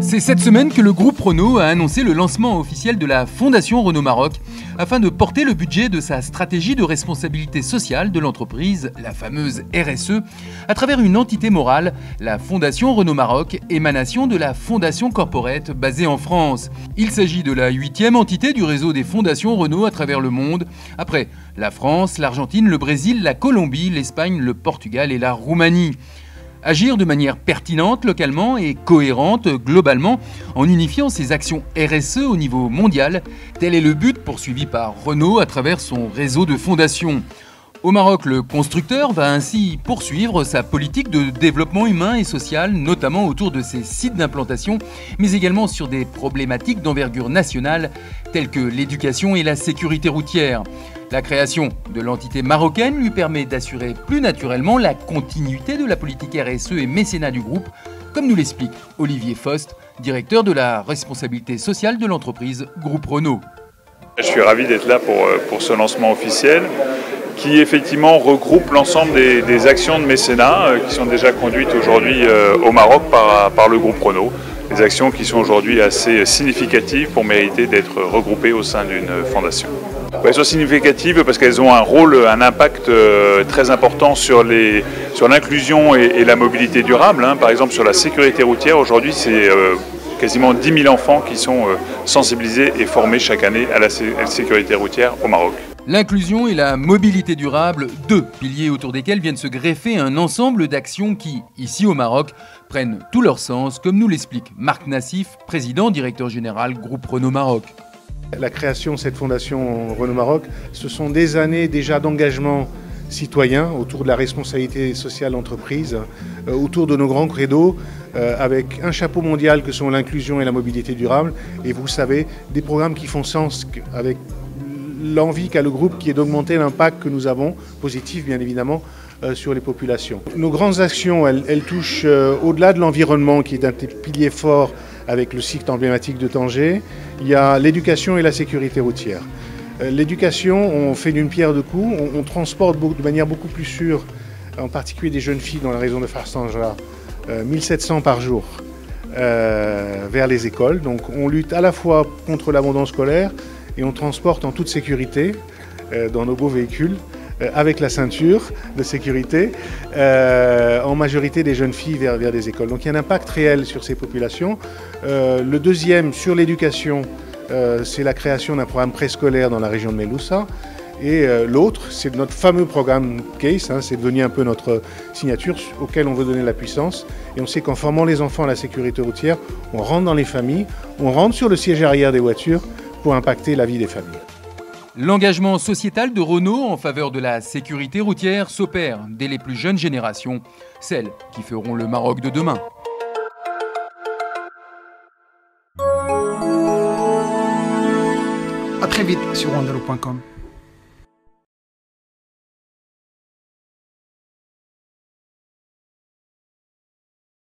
C'est cette semaine que le groupe Renault a annoncé le lancement officiel de la Fondation Renault Maroc afin de porter le budget de sa stratégie de responsabilité sociale de l'entreprise, la fameuse RSE, à travers une entité morale, la Fondation Renault Maroc, émanation de la Fondation Corporate basée en France. Il s'agit de la 8e entité du réseau des fondations Renault à travers le monde, après la France, l'Argentine, le Brésil, la Colombie, l'Espagne, le Portugal et la Roumanie. Agir de manière pertinente localement et cohérente globalement en unifiant ses actions RSE au niveau mondial, tel est le but poursuivi par Renault à travers son réseau de fondations. Au Maroc, le constructeur va ainsi poursuivre sa politique de développement humain et social, notamment autour de ses sites d'implantation, mais également sur des problématiques d'envergure nationale telles que l'éducation et la sécurité routière. La création de l'entité marocaine lui permet d'assurer plus naturellement la continuité de la politique RSE et mécénat du groupe, comme nous l'explique Olivier Faust, directeur de la responsabilité sociale de l'entreprise Groupe Renault. Je suis ravi d'être là pour ce lancement officiel qui effectivement regroupe l'ensemble des actions de mécénat qui sont déjà conduites aujourd'hui au Maroc par le groupe Renault. Des actions qui sont aujourd'hui assez significatives pour mériter d'être regroupées au sein d'une fondation. Elles sont significatives parce qu'elles ont un impact très important sur l'inclusion et la mobilité durable. Par exemple, sur la sécurité routière, aujourd'hui, c'est quasiment 10 000 enfants qui sont sensibilisés et formés chaque année à la sécurité routière au Maroc. L'inclusion et la mobilité durable, deux piliers autour desquels viennent se greffer un ensemble d'actions qui, ici au Maroc, prennent tout leur sens, comme nous l'explique Marc Nassif, président directeur général Groupe Renault Maroc. La création de cette fondation Renault Maroc, ce sont des années déjà d'engagement citoyen autour de la responsabilité sociale d'entreprise, autour de nos grands credos, avec un chapeau mondial que sont l'inclusion et la mobilité durable. Et vous savez, des programmes qui font sens avec l'envie qu'a le groupe qui est d'augmenter l'impact que nous avons, positif bien évidemment, sur les populations. Nos grandes actions, elles touchent au-delà de l'environnement qui est un pilier fort avec le site emblématique de Tanger, il y a l'éducation et la sécurité routière. L'éducation, on fait d'une pierre deux coups, on transporte de manière beaucoup plus sûre, en particulier des jeunes filles dans la région de Farsanja, 1700 par jour vers les écoles. Donc on lutte à la fois contre l'abandon scolaire et on transporte en toute sécurité dans nos beaux véhicules avec la ceinture de sécurité, en majorité des jeunes filles vers des écoles. Donc il y a un impact réel sur ces populations. Le deuxième, sur l'éducation, c'est la création d'un programme préscolaire dans la région de Meloussa. Et l'autre, c'est notre fameux programme CASE, c'est devenu un peu notre signature auquel on veut donner la puissance. Et on sait qu'en formant les enfants à la sécurité routière, on rentre dans les familles, on rentre sur le siège arrière des voitures pour impacter la vie des familles. L'engagement sociétal de Renault en faveur de la sécurité routière s'opère dès les plus jeunes générations, celles qui feront le Maroc de demain. À très vite sur wanderloo.com.